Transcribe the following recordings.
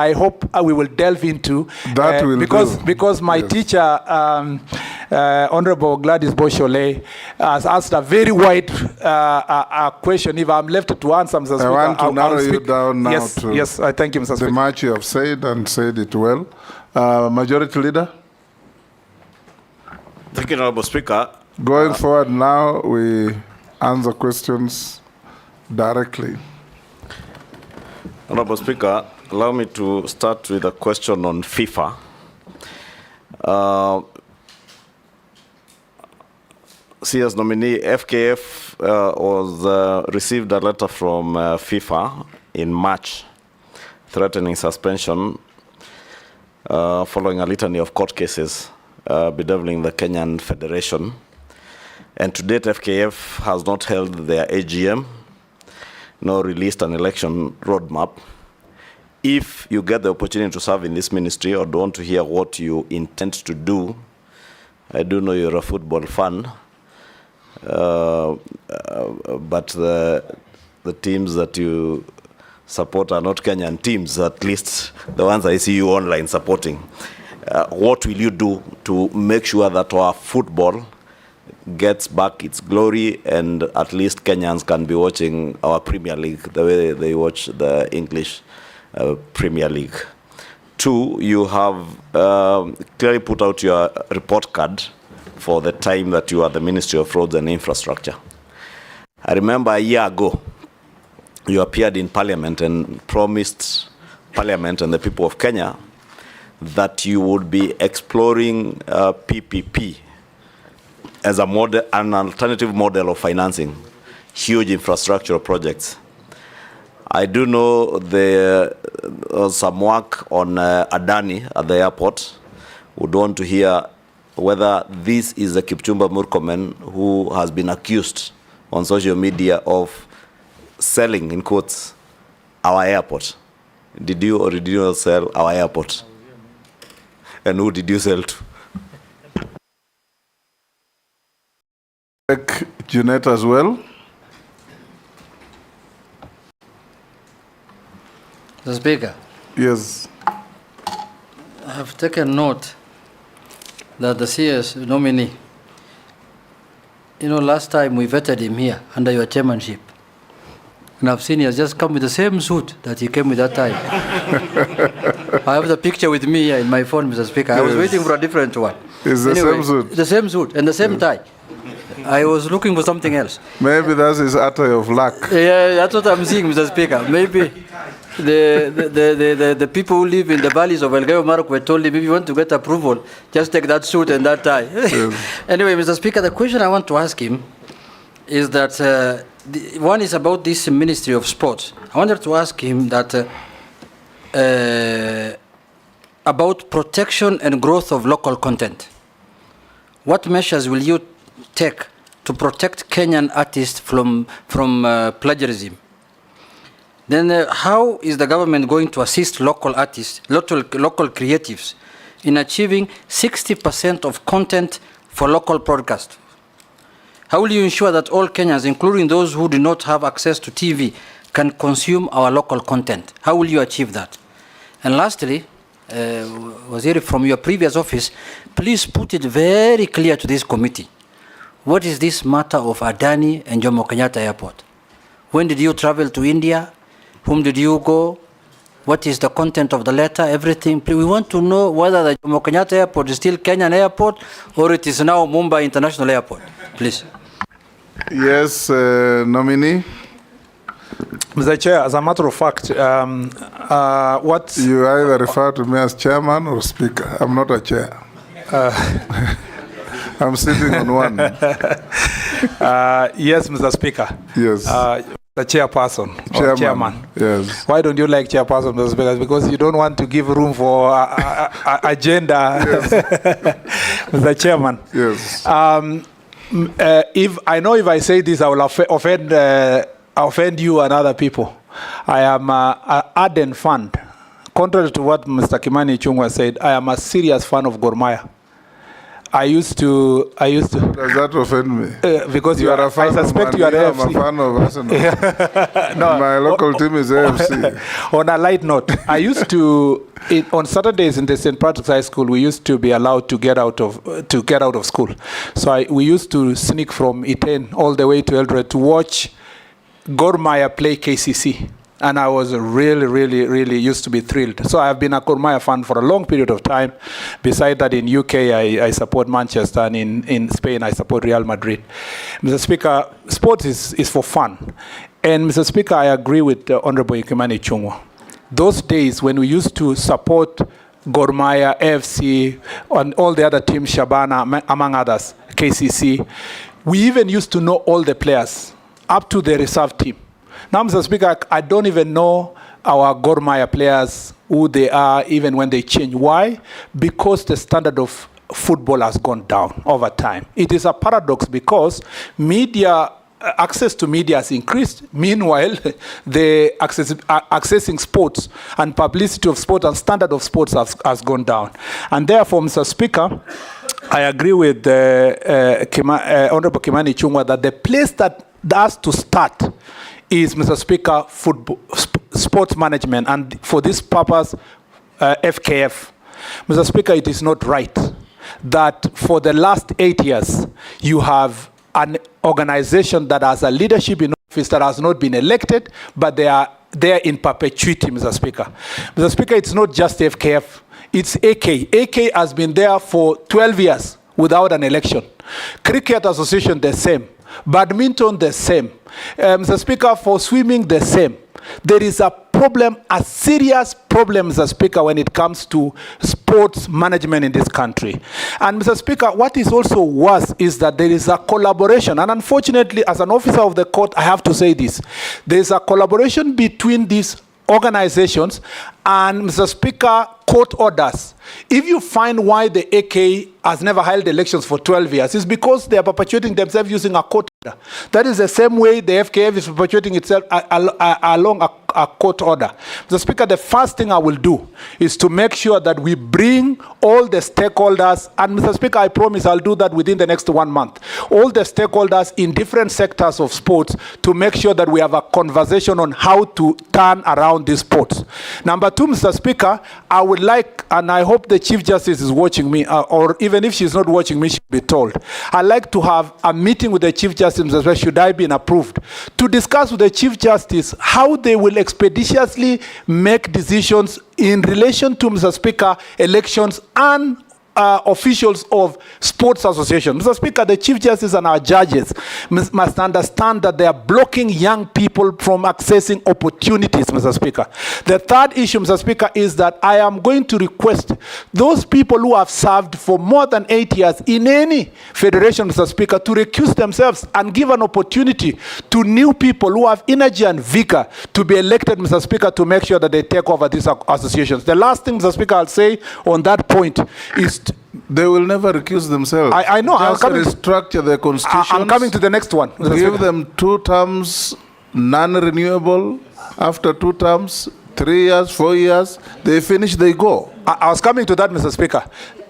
I hope we will delve into that because my teacher, Honorable Gladys Boshole, has asked a very wide question. If I'm left to answer, Mr. Speaker, I want to narrow you down now to yes, I thank you, Mr. Speaker. The much you have said and said it well. Majority Leader. Thank you, Honorable Speaker. Going forward now, we answer questions directly. Honorable Speaker, allow me to start with a question on FIFA. CS nominee FKF received a letter from FIFA in March threatening suspension following a litany of court cases bedeviling the Kenyan Federation. And to date, FKF has not held their AGM nor released an election roadmap. If you get the opportunity to serve in this ministry or don't want to hear what you intend to do, I do know you're a football fan, but the teams that you support are not Kenyan teams, at least the ones I see you online supporting. What will you do to make sure that our football gets back its glory and at least Kenyans can be watching our Premier League the way they watch the English Premier League? Two, you have clearly put out your report card for the time that you are the Ministry of Roads and Infrastructure. I remember a year ago, you appeared in Parliament and promised Parliament and the people of Kenya that you would be exploring PPP as a model, an alternative model of financing huge infrastructural projects. I do know there was some work on ADANI at the airport. Would want to hear whether this is the Kipchumba Murkomen who has been accused on social media of selling, in quotes, our airport. Did you or did you not sell our airport? And who did you sell to? Jeanette as well. Mr. Speaker. Yes. I have taken note that the CS nominee, last time we vetted him here under your chairmanship, and I've seen he has just come with the same suit that he came with that time. I have the picture with me here in my phone, Mr. Speaker. I was waiting for a different one. It's the same suit? The same suit and the same tie. I was looking for something else. Maybe that's his attire of luck. Yeah, that's what I'm seeing, Mr. Speaker. Maybe the people who live in the valleys of Elgeyo Marakwet told him, if you want to get approval, just take that suit and that tie. Yes. Anyway, Mr. Speaker, the question I want to ask him is that one is about this Ministry of Sports. I wanted to ask him that about protection and growth of local content. What measures will you take to protect Kenyan artists from plagiarism? Then how is the government going to assist local artists, local creatives in achieving 60% of content for local broadcast? How will you ensure that all Kenyans, including those who do not have access to TV, can consume our local content? How will you achieve that? And lastly, Waziri, from your previous office, please put it very clear to this committee. What is this matter of ADANI and Jomo Kenyatta Airport? When did you travel to India? Whom did you go? What is the content of the letter? Everything. We want to know whether the Jomo Kenyatta Airport is still Kenyan Airport or it is now Mumbai International Airport. Please. Yes, nominee. Mr. Chair, as a matter of fact, what... You either refer to me as chairman or speaker. I'm not a chair. I'm sitting on one. Yes, Mr. Speaker. Yes. The chairperson or chairman. Yes. Why don't you like chairperson, Mr. Speaker? Because you don't want to give room for agenda. Yes. Mr. Chairman. Yes. If I say this, I will offend you and other people. I am an ardent fan. Contrary to what Mr. Kimani Ichung'wah said, I am a serious fan of Gor Mahia. I used to. Does that offend me? Because You are a fan I suspect of you are Man U, I'm AFC. a fan of Arsenal. My local team is AFC. On a light note, I used to on Saturdays in the St. Patrick's High School, we used to be allowed to get out of school. So we used to sneak from Iten all the way to Eldred to watch Gor Mahia play KCC. And I was really used to be thrilled. So I've been a Gor Mahia fan for a long period of time. Besides that, in UK, I support Manchester, and in Spain, I support Real Madrid. Mr. Speaker, sports is for fun. And Mr. Speaker, I agree with Honorable Murkomen Chungwa. Those days when we used to support Gor Mahia, AFC, and all the other teams, Shabana, among others, KCC, we even used to know all the players, up to the reserve team. Now, Mr. Speaker, I don't even know our Gor Mahia players, who they are, even when they change. Why? Because the standard of football has gone down over time. It is a paradox because access to media has increased. Meanwhile, the accessing sports and publicity of sport and standard of sports has gone down. And therefore, Mr. Speaker, I agree with Honorable Murkomen Chungwa that the place that has to start is, Mr. Speaker, football, sports management, and for this purpose, FKF. Mr. Speaker, it is not right that for the last 8 years, you have an organization that has a leadership in office that has not been elected, but they are there in perpetuity, Mr. Speaker. Mr. Speaker, it's not just FKF, it's AK. AK has been there for 12 years without an election. Cricket Association, the same. Badminton, the same. Mr. Speaker, for swimming, the same. There is a problem, a serious problem, Mr. Speaker, when it comes to sports management in this country. And Mr. Speaker, what is also worse is that there is a collaboration. And unfortunately, as an officer of the court, I have to say this. There is a collaboration between these organizations and, Mr. Speaker, court orders. If you find why the AK has never held elections for 12 years, it's because they are perpetuating themselves using a court order. That is the same way the FKF is perpetuating itself along a court order. Mr. Speaker, the first thing I will do is to make sure that we bring all the stakeholders, and Mr. Speaker, I promise I'll do that within the next 1 month, all the stakeholders in different sectors of sports to make sure that we have a conversation on how to turn around these sports. Number two, Mr. Speaker, I would like, and I hope the Chief Justice is watching me, or even if she's not watching me, she'll be told. I'd like to have a meeting with the Chief Justice, Mr. Speaker, should I be approved, to discuss with the Chief Justice how they will expeditiously make decisions in relation to, Mr. Speaker, elections and officials of sports associations. Mr. Speaker, the Chief Justice and our judges must understand that they are blocking young people from accessing opportunities, Mr. Speaker. The third issue, Mr. Speaker, is that I am going to request those people who have served for more than 8 years in any federation, Mr. Speaker, to recuse themselves and give an opportunity to new people who have energy and vigor to be elected, Mr. Speaker, to make sure that they take over these associations. The last thing, Mr. Speaker, I'll say on that point is they will never recuse themselves. I know. Just restructure the constitution. I'm coming to the next one. Give them 2 terms, non-renewable. After 2 terms, 3 years, 4 years, they finish, they go. I was coming to that, Mr. Speaker.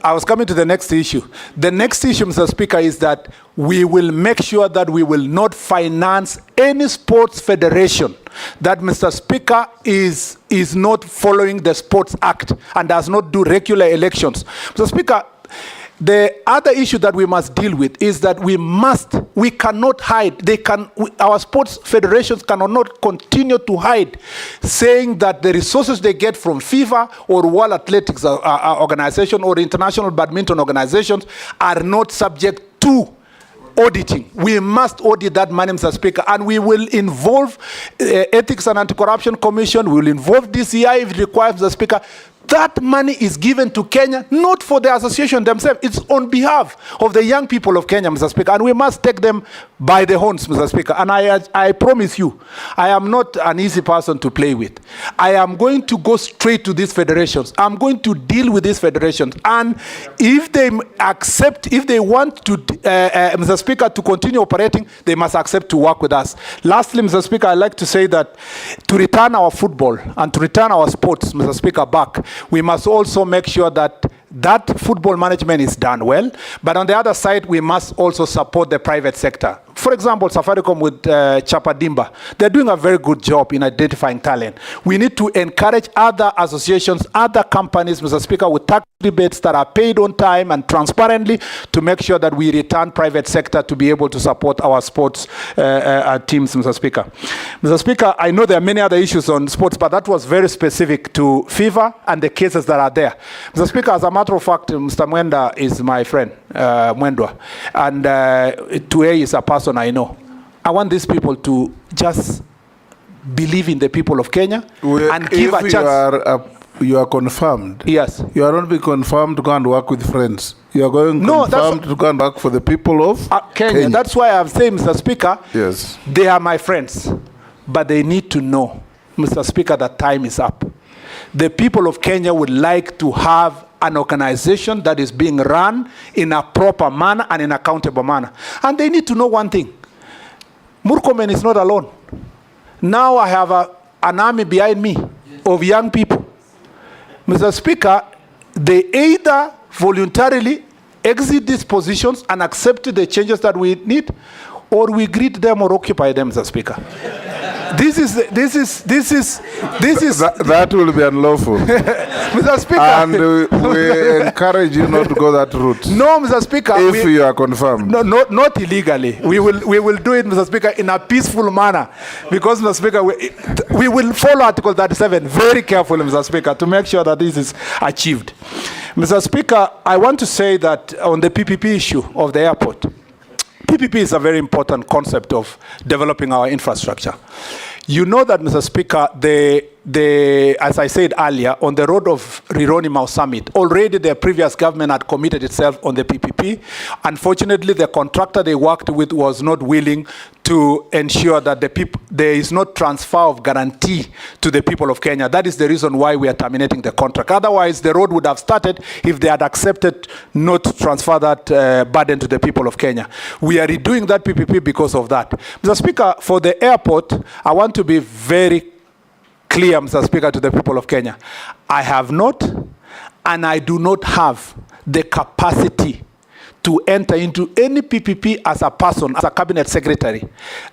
I was coming to the next issue. The next issue, Mr. Speaker, is that we will make sure that we will not finance any sports federation that, Mr. Speaker, is not following the Sports Act and does not do regular elections. Mr. Speaker, the other issue that we must deal with is that we cannot hide. Our sports federations cannot continue to hide, saying that the resources they get from FIFA or World Athletics Organization or International Badminton Organizations are not subject to auditing. We must audit that money, Mr. Speaker, and we will involve Ethics and Anti-Corruption Commission. We will involve DCI if it requires, Mr. Speaker. That money is given to Kenya, not for the association themselves. It's on behalf of the young people of Kenya, Mr. Speaker, and we must take them by the horns, Mr. Speaker. And I promise you, I am not an easy person to play with. I am going to go straight to these federations. I'm going to deal with these federations. And if they accept, if they want to, Mr. Speaker, to continue operating, they must accept to work with us. Lastly, Mr. Speaker, I'd like to say that to return our football and to return our sports, Mr. Speaker, back, we must also make sure that That football management is done well, but on the other side, we must also support the private sector. For example, Safaricom with Chapadimba, they're doing a very good job in identifying talent. We need to encourage other associations, other companies, Mr. Speaker, with tax rebates that are paid on time and transparently to make sure that we return private sector to be able to support our sports teams, Mr. Speaker. Mr. Speaker, I know there are many other issues on sports, but that was very specific to FIFA and the cases that are there. Mr. Speaker, as a matter of fact, Mr. Mwenda is my friend, Mwendwa, and Tuei is a person I know. I want these people to just believe in the people of Kenya and give a chance. You are confirmed. Yes. You are not being confirmed to go and work with friends. You are going confirmed to go and work for the people of Kenya. That's why I'm saying, Mr. Speaker, yes, they are my friends, but they need to know, Mr. Speaker, that time is up. The people of Kenya would like to have an organization that is being run in a proper manner and in an accountable manner. And they need to know one thing. Murkomen is not alone. Now I have an army behind me of young people. Mr. Speaker, they either voluntarily exit these positions and accept the changes that we need, or we greet them or occupy them, Mr. Speaker. This is that will be unlawful. Mr. Speaker. And we encourage you not to go that route. No, Mr. Speaker. If you are confirmed. No, not illegally. We will do it, Mr. Speaker, in a peaceful manner. Because, Mr. Speaker, we will follow Article 37 very carefully, Mr. Speaker, to make sure that this is achieved. Mr. Speaker, I want to say that on the PPP issue of the airport, PPP is a very important concept of developing our infrastructure. You know that, Mr. Speaker, as I said earlier, on the road of Rironi Mau Summit, already the previous government had committed itself on the PPP. Unfortunately, the contractor they worked with was not willing to ensure that there is no transfer of guarantee to the people of Kenya. That is the reason why we are terminating the contract. Otherwise, the road would have started if they had accepted not to transfer that burden to the people of Kenya. We are redoing that PPP because of that. Mr. Speaker, for the airport, I want to be very clear, Mr. Speaker, to the people of Kenya. I have not, and I do not have the capacity to enter into any PPP as a person, as a cabinet secretary.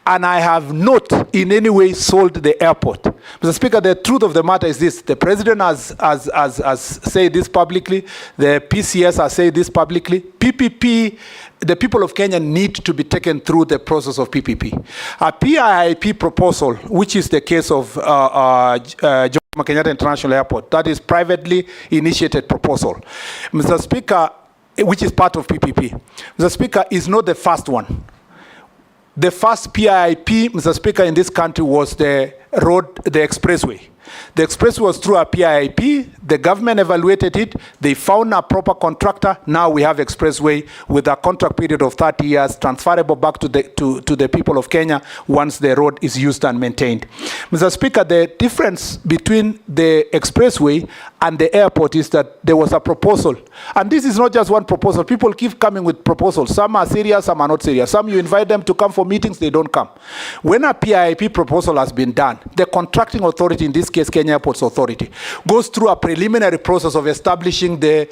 And I have not in any way sold the airport. Mr. Speaker, the truth of the matter is this. The president has said this publicly. The PCS has said this publicly. PPP, the people of Kenya need to be taken through the process of PPP. A PIIP proposal, which is the case of Jomo Kenyatta International Airport, that is privately initiated proposal. Mr. Speaker, which is part of PPP. Mr. Speaker, is not the first one. The first PIIP, Mr. Speaker, in this country was the expressway. The expressway was through a PIIP. The government evaluated it. They found a proper contractor. Now we have expressway with a contract period of 30 years, transferable back to the people of Kenya once the road is used and maintained. Mr. Speaker, the difference between the expressway and the airport is that there was a proposal. And this is not just one proposal. People keep coming with proposals. Some are serious, some are not serious. Some you invite them to come for meetings, they don't come. When a PIIP proposal has been done, the contracting authority, in this case Kenya Airports Authority, goes through a preliminary process of establishing the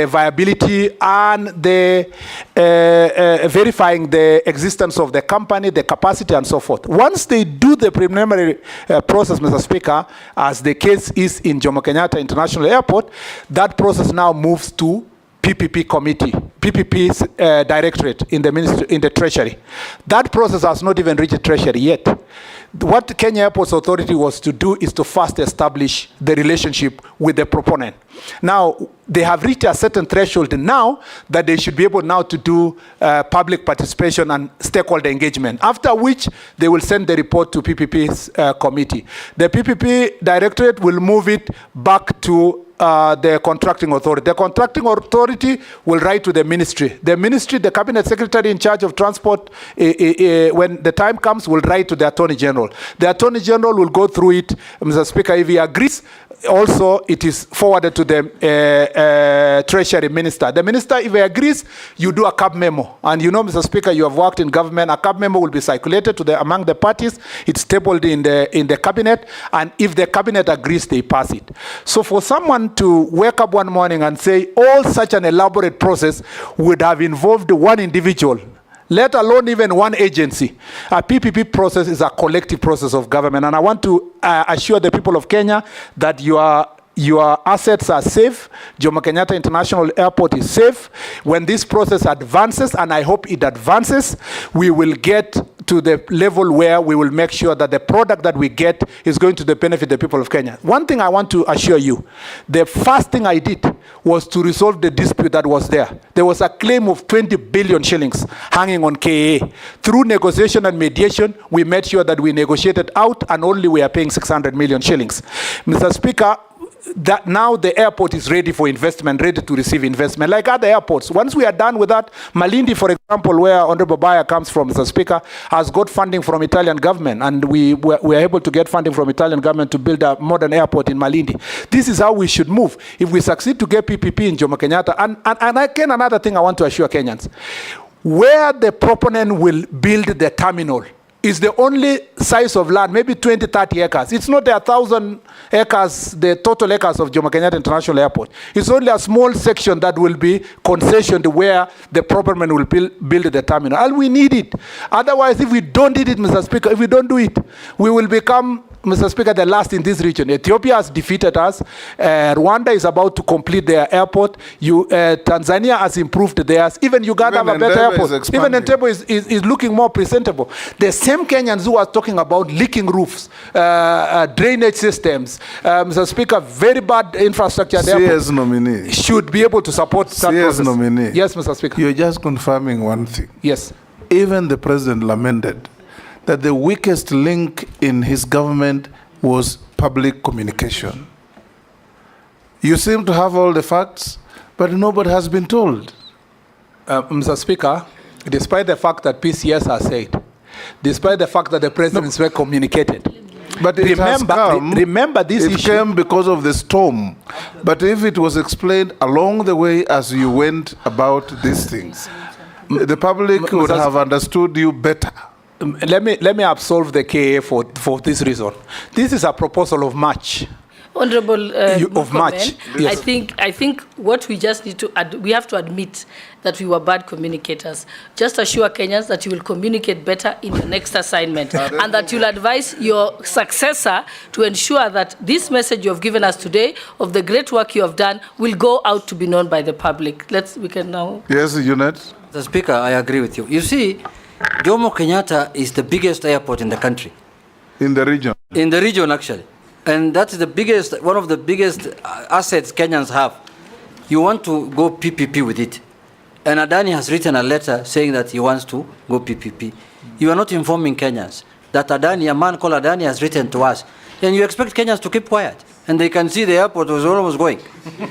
viability and the verifying the existence of the company, the capacity, and so forth. Once they do the preliminary process, Mr. Speaker, as the case is in Jomo Kenyatta International Airport, that process now moves to PPP committee, PPP's directorate in the ministry, in the treasury. That process has not even reached the treasury yet. What Kenya Airports Authority was to do is to first establish the relationship with the proponent. Now, they have reached a certain threshold now that they should be able now to do public participation and stakeholder engagement, after which they will send the report to PPP's committee. The PPP directorate will move it back to the contracting authority. The contracting authority will write to the ministry. The ministry, the cabinet secretary in charge of transport, when the time comes, will write to the attorney general. The attorney general will go through it, Mr. Speaker. If he agrees, also it is forwarded to the Treasury Minister. The Minister, if he agrees, you do a CAB memo. And you know, Mr. Speaker, you have worked in government. A CAB memo will be circulated to among the parties. It's tabled in the cabinet. And if the cabinet agrees, they pass it. So for someone to wake up one morning and say all such an elaborate process would have involved one individual, let alone even one agency. A PPP process is a collective process of government. And I want to assure the people of Kenya that your assets are safe. Jomo Kenyatta International Airport is safe. When this process advances, and I hope it advances, we will get to the level where we will make sure that the product that we get is going to benefit the people of Kenya. One thing I want to assure you, the first thing I did was to resolve the dispute that was there. There was a claim of 20 billion shillings hanging on KAA. Through negotiation and mediation, we made sure that we negotiated out and only we are paying 600 million shillings. Mr. Speaker, that now the airport is ready for investment, ready to receive investment, like other airports. Once we are done with that, Malindi, for example, where Honorable Baya comes from, Mr. Speaker, has got funding from Italian government, and we are able to get funding from Italian government to build a modern airport in Malindi. This is how we should move. If we succeed to get PPP in Jomo Kenyatta, and again, another thing I want to assure Kenyans, where the proponent will build the terminal is the only size of land, maybe 20, 30 acres. It's not 1,000 acres, the total acres of Jomo Kenyatta International Airport. It's only a small section that will be concessioned where the proponent will build the terminal. And we need it. Otherwise, if we don't need it, Mr. Speaker, if we don't do it, we will become, Mr. Speaker, the last in this region. Ethiopia has defeated us. Rwanda is about to complete their airport. Tanzania has improved theirs. Even Uganda have a better airport. Even Entebbe is looking more presentable. The same Kenyans who are talking about leaking roofs, drainage systems, Mr. Speaker, very bad infrastructure at the CS nominee should be able to support that CS process. Nominee. Yes, Mr. Speaker. You're just confirming one thing. Yes. Even the president lamented that the weakest link in his government was public communication. You seem to have all the facts, but nobody has been told. Mr. Speaker, despite the fact that PCS has said, despite the fact that the presidents were communicated, but it has come, remember this it issue came because of the storm. But if it was explained along the way as you went about these things, the public would have understood you better. Let me absolve the KA for this reason. This is a proposal of March. Honorable of March. Yes. I think what we just need to we have to admit that we were bad communicators. Just assure Kenyans that you will communicate better in the next assignment and that you'll advise your successor to ensure that this message you have given us today of the great work you have done will go out to be known by the public. We can now. Yes, Unit. Mr. Speaker, I agree with you. You see, Jomo Kenyatta is the biggest airport in the country. In the region. In the region, actually. And that's the biggest, one of the biggest assets Kenyans have. You want to go PPP with it. And ADANI has written a letter saying that he wants to go PPP. You are not informing Kenyans that ADANI, a man called ADANI, has written to us. And you expect Kenyans to keep quiet. And they can see the airport was almost going.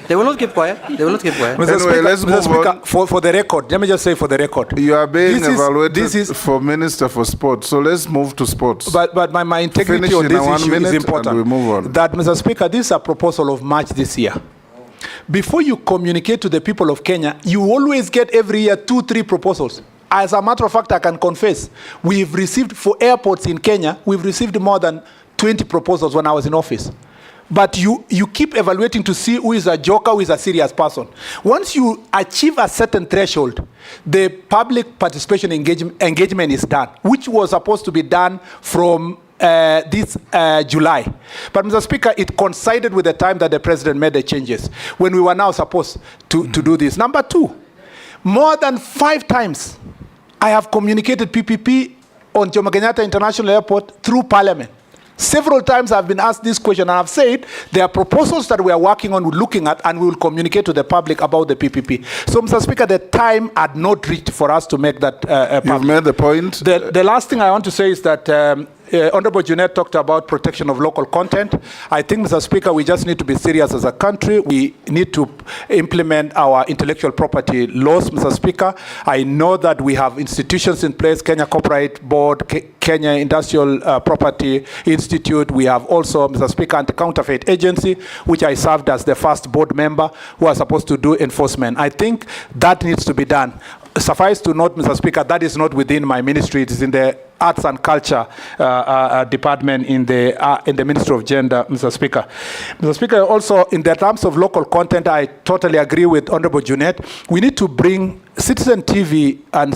They will not keep quiet. They will not keep quiet. Mr. Speaker, let's move on. For the record, let me just say for the record. You are being evaluated for Minister for Sport. So let's move to sports. But my integrity on this issue is important. We move on. That, Mr. Speaker, this is a proposal of March this year. Before you communicate to the people of Kenya, you always get every year 2-3 proposals. As a matter of fact, I can confess, we've received, for airports in Kenya, we've received more than 20 proposals when I was in office. But you keep evaluating to see who is a joker, who is a serious person. Once you achieve a certain threshold, the public participation engagement is done, which was supposed to be done from this July. But, Mr. Speaker, it coincided with the time that the president made the changes, when we were now supposed to do this. Number two, more than 5 times, I have communicated PPP on Jomo Kenyatta International Airport through Parliament. Several times I've been asked this question, and I've said there are proposals that we are working on, looking at, and we will communicate to the public about the PPP. So, Mr. Speaker, the time had not reached for us to make that public. You've made the point. The last thing I want to say is that Honorable Junet talked about protection of local content. I think, Mr. Speaker, we just need to be serious as a country. We need to implement our intellectual property laws, Mr. Speaker. I know that we have institutions in place, Kenya Copyright Board, Kenya Industrial Property Institute. We have also, Mr. Speaker, Anti-Counterfeit Agency, which I served as the first board member, who are supposed to do enforcement. I think that needs to be done. Suffice to note, Mr. Speaker, that is not within my ministry. It is in the Arts and Culture Department in the Ministry of Gender, Mr. Speaker. Mr. Speaker, also in the terms of local content, I totally agree with Honorable Junet. We need to bring Citizen TV and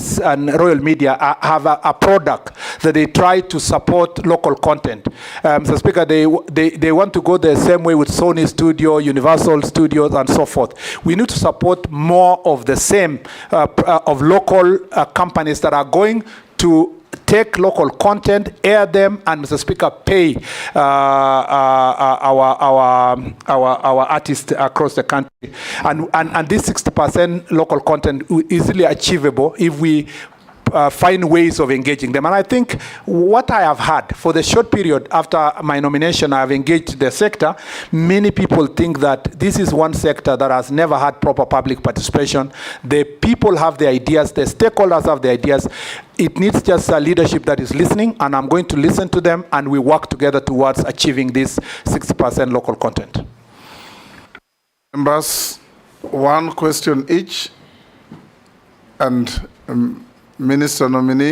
Royal Media have a product that they try to support local content. Mr. Speaker, they want to go the same way with Sony Studio, Universal Studios, and so forth. We need to support more of the same of local companies that are going to take local content, air them, and, Mr. Speaker, pay our artists across the country. And this 60% local content is easily achievable if we find ways of engaging them. And I think what I have had for the short period after my nomination, I have engaged the sector. Many people think that this is one sector that has never had proper public participation. The people have the ideas, the stakeholders have the ideas. It needs just a leadership that is listening, and I'm going to listen to them, and we work together towards achieving this 60% local content. Members, one question each, and Minister nominee.